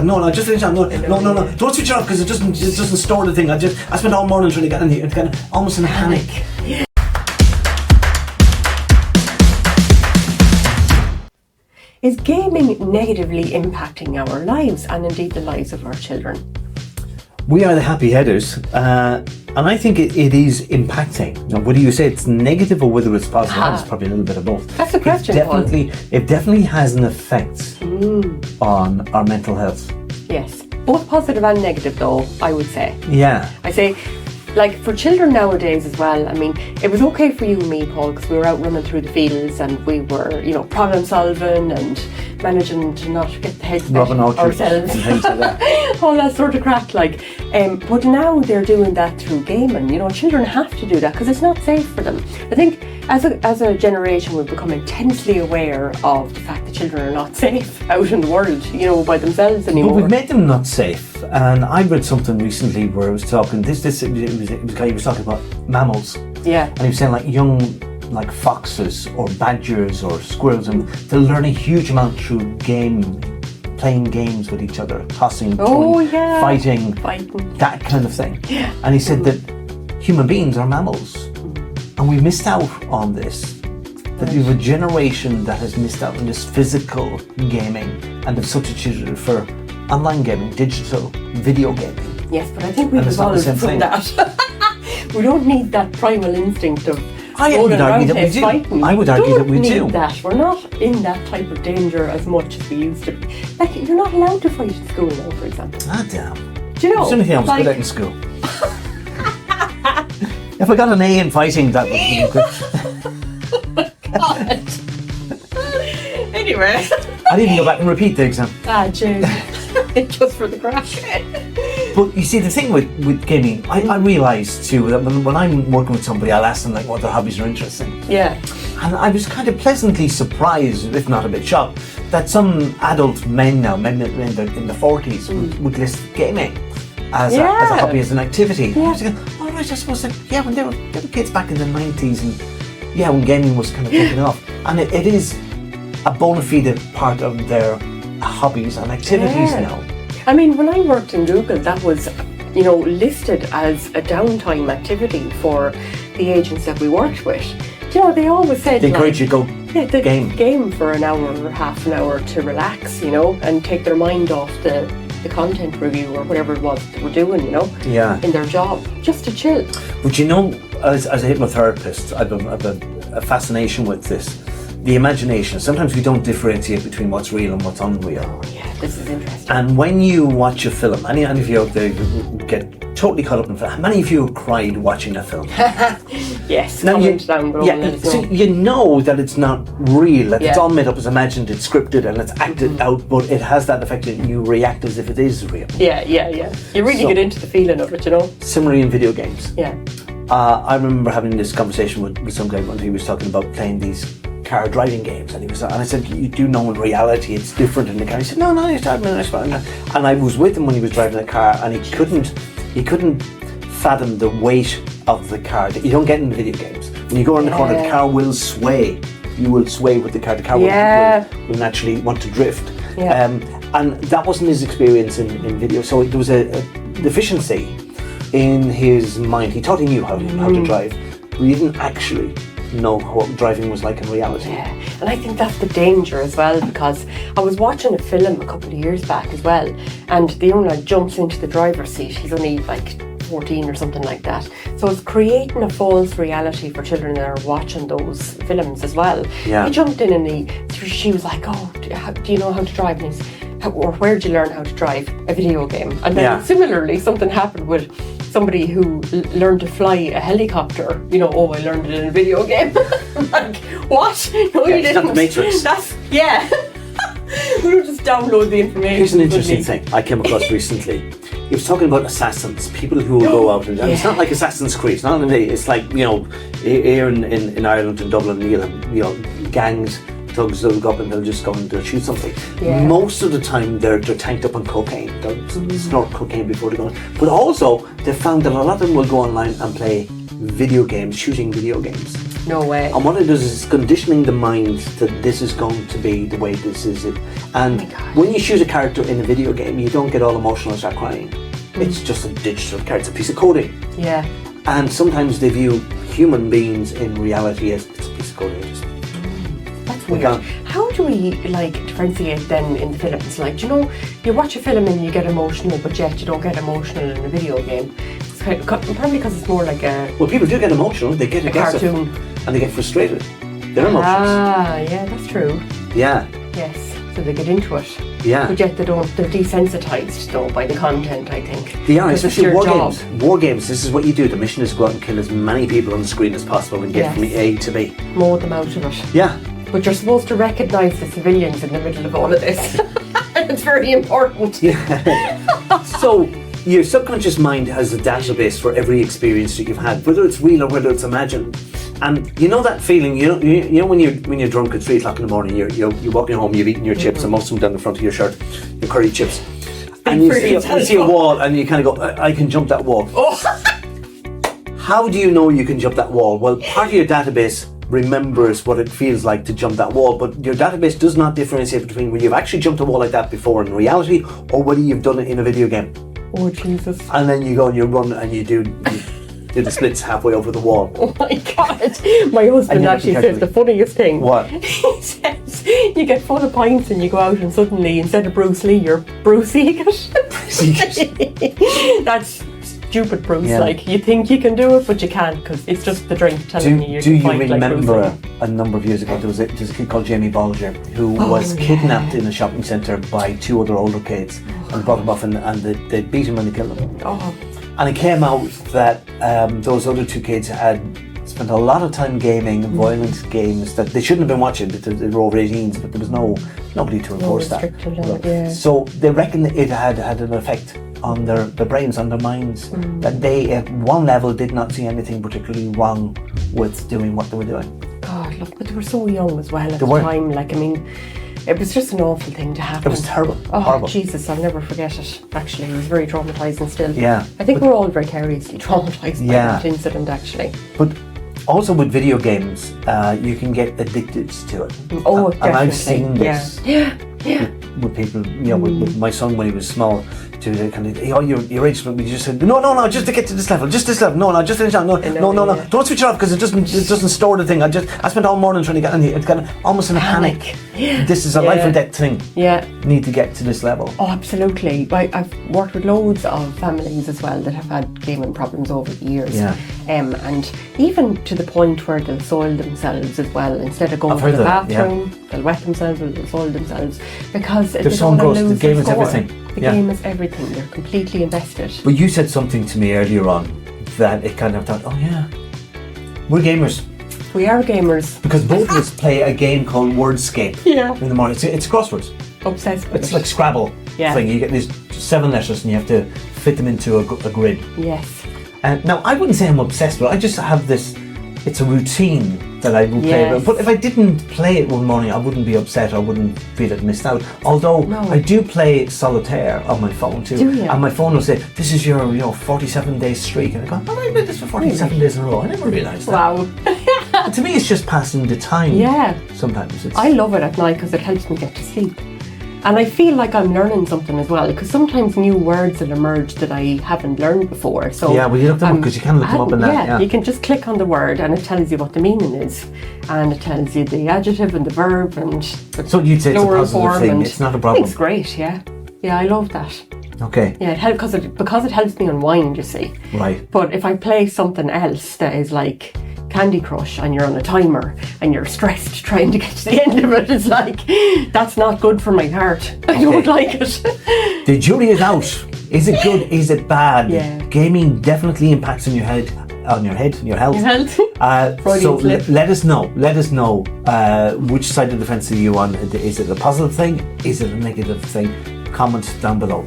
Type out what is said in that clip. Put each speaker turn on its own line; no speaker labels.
No, I just finished that. No. Don't switch it off because it doesn't store the thing. I spent all morning trying to get in here, kind of almost in a panic.
Is gaming negatively impacting our lives and indeed the lives of our children?
We are the happy headers, and I think it is impacting. Now, whether you say it's negative or whether it's positive, it's probably a little bit of both.
That's the question,
It definitely has an effect on our mental health.
Yes, both positive and negative though, I would say.
Yeah.
I say, like for children nowadays as well, I mean, it was okay for you and me, Paul, because we were out running through the fields and we were, problem solving and managing to not get the head ourselves.
And things like that.
All that sort of crack, like. But now they're doing that through gaming. Children have to do that because it's not safe for them. I think as a generation, we've become intensely aware of the fact that children are not safe out in the world, by themselves anymore.
But we've made them not safe. And I read something recently where I was talking. It was a guy who was talking about mammals.
Yeah.
And he was saying like young, like foxes or badgers or squirrels, and they'll learn a huge amount through playing games with each other, tossing, throwing, fighting, that kind of thing.
Yeah.
And he said that human beings are mammals, and we missed out on this. That we have a generation that has missed out on this physical gaming and have substituted for online gaming, digital video gaming.
Yes, but I think we've evolved from that. We don't need that primal instinct of
I would argue that we do.
Fighting.
I would argue that we do.
Need that. We're not in that type of danger as much as we used to be. Like, you're not allowed to fight at school now, for example.
Ah, damn.
Do you know?
There's anything I was good at in school. If I got an A in fighting, that would be good.
God. Anyway.
I'd even go back and repeat the exam.
James. Just for the crack.
But you see, the thing with gaming, I realise too that when I'm working with somebody, I'll ask them like what their hobbies are interesting.
Yeah.
And I was kind of pleasantly surprised, if not a bit shocked, that some adult men now, men in their 40s, would list gaming as a hobby, as an activity.
Yeah.
I was thinking, all right, I suppose when they were kids back in the 90s, and when gaming was kind of taking off, and it is a bona fide part of their hobbies and activities now.
I mean, when I worked in Google, that was, listed as a downtime activity for the agents that we worked with. They always said
they encourage you to go
game for an hour or half an hour to relax, and take their mind off the content review or whatever it was they were doing, in their job, just to chill.
But as a hypnotherapist, I've a fascination with this. The imagination. Sometimes we don't differentiate between what's real and what's unreal.
Oh yeah, this is interesting.
And when you watch a film, any of you out there who get totally caught up in film, how many of you have cried watching a film?
Yes,
now
so
you know that it's not real, that it's all made up, it's imagined, it's scripted and it's acted out, but it has that effect that you react as if it is real.
Yeah. You really get into the feeling of it,
Similarly in video games.
Yeah.
I remember having this conversation with some guy when he was talking about playing these car driving games, and I said, you do know in reality it's different in the car. He said, no, it's driving. And I was with him when he was driving the car, and he couldn't fathom the weight of the car that you don't get in the video games. When you go around the corner, the car will sway. You will sway with the car. The car will naturally want to drift.
Yeah.
And that wasn't his experience in video. So there was a deficiency in his mind. He thought he knew how to drive, but he didn't actually know what driving was like in reality.
Yeah, and I think that's the danger as well, because I was watching a film a couple of years back as well, and the owner jumps into the driver's seat. He's only like 14 or something like that. So it's creating a false reality for children that are watching those films as well.
Yeah.
He jumped in and she was like, oh, do you know how to drive? And or where did you learn how to drive? A video game. And then similarly, something happened with somebody who learned to fly a helicopter. I learned it in a video game. I'm like, what? No, you didn't.
It's not the Matrix.
We don't just download the information.
Here's an interesting thing I came across recently. He was talking about assassins, people who will go out and it's not like Assassin's Creed. It's not only it's like here in Ireland and Dublin, you'll have gangs, thugs that'll go up and they'll just go and they'll shoot something. Yeah. Most of the time they're tanked up on cocaine. They'll snort cocaine before they go on. But also they found that a lot of them will go online and play video games, shooting video games.
No way.
And what it does is it's conditioning the mind that this is going to be the way this is it. And when you choose a character in a video game, you don't get all emotional and start crying. It's just a digital character, it's a piece of coding.
Yeah.
And sometimes they view human beings in reality as it's a piece of coding.
That's weird. How do we differentiate then in the films? Like, you know, you watch a film and you get emotional, but yet you don't get emotional in a video game. It's probably because it's more like a...
Well, people do get emotional. They get aggressive.
Cartoon.
And they get frustrated. Their emotions.
Ah, yeah, that's true.
Yeah.
Yes, so they get into it.
Yeah.
But yet they're desensitized though by the content, I think.
They are, especially war
job.
games. War games, this is what you do. The mission is to go out and kill as many people on the screen as possible and get from A to B.
Mow them out of it.
Yeah.
But you're supposed to recognise the civilians in the middle of all of this. It's very important.
Yeah. So your subconscious mind has a database for every experience that you've had, whether it's real or whether it's imagined. And you know that feeling, you know when you're drunk at 3 o'clock in the morning, you're walking home, you've eaten your chips and most of them down the front of your shirt, your curry chips, and you see a wall and you kind of go, I can jump that wall.
Oh.
How do you know you can jump that wall? Well, part of your database remembers what it feels like to jump that wall, but your database does not differentiate between when you've actually jumped a wall like that before in reality or whether you've done it in a video game.
Oh Jesus.
And then you go and you run and you do the splits halfway over the wall.
Oh my God. My husband actually says the funniest thing.
What?
He says you get full of pints and you go out and suddenly instead of Bruce Lee you're Bruce Eagles. That's stupid Bruce.
Yeah.
Like you think you can do it but you can't because it's just the drink telling you
Do
can
you
fight
remember
like Bruce Lee.
a number of years ago there was a kid called Jamie Bolger who was kidnapped in a shopping centre by 2 other older kids and brought him off and they beat him and they killed him.
Oh.
And it came out that those other 2 kids had spent a lot of time gaming violent games that they shouldn't have been watching because they were over 18s, but there was nobody to enforce that.
Yeah.
So they reckon it had an effect on their brains, on their minds, that they at one level did not see anything particularly wrong with doing what they were doing.
God, look, but they were so young as well at the time. Like, I mean, it was just an awful thing to happen.
It was terrible.
Oh,
horrible.
Jesus, I'll never forget it. Actually, it was very traumatising still.
Yeah.
I think we're all vicariously traumatised by that incident, actually.
But also with video games, you can get addicted to it.
Oh, definitely.
And I've seen this with people, with my son when he was small. To kind of, your age, we just said, no, just to get to this level, just this level, no, just finish that, no, don't switch it off because it doesn't store the thing. I spent all morning trying to get in here. It's kind of almost in a panic. Yeah. This is a life or death thing. Yeah, need to get to this level.
Oh, absolutely. I've worked with loads of families as well that have had gaming problems over the years. Yeah. And even to the point where they'll soil themselves as well. Instead of going to the bathroom, they'll wet themselves or they'll soil themselves because
they're so engrossed. The game is everything.
The game is everything. They're completely invested.
But you said something to me earlier on that it kind of thought, oh yeah, we're gamers.
We are gamers.
Because both of us play a game called Wordscape in the morning. It's crosswords.
Obsessed with
It's like Scrabble thing. You get these 7 letters and you have to fit them into a grid.
Yes.
Now, I wouldn't say I'm obsessed, but I just have this, it's a routine that I will play. But if I didn't play it one morning, I wouldn't be upset. I wouldn't feel it missed out. Although I do play solitaire on my phone too.
Do you?
And my phone will say, this is your 47-day streak. And I go, oh, I played this for 47 days in a row. I never realised that.
Wow.
To me, it's just passing the time.
Yeah.
Sometimes
I love it at night because it helps me get to sleep. And I feel like I'm learning something as well because sometimes new words will emerge that I haven't learned before. So
yeah, well, you look them up because you can look them up in that.
Yeah, you can just click on the word and it tells you what the meaning is, and it tells you the adjective and the verb and the
so you'd say it's a positive thing. It's not a problem.
It's great. Yeah, I love that.
Okay.
Yeah, it helps because it helps me unwind. You see.
Right.
But if I play something else that is like Candy Crush and you're on a timer and you're stressed trying to get to the end of it, it's like, that's not good for my heart. I don't like it.
The jury is out. Is it good? Is it bad?
Yeah.
Gaming definitely impacts on your health. Your health. So let us know. Which side of the fence are you on? Is it a positive thing? Is it a negative thing? Comment down below.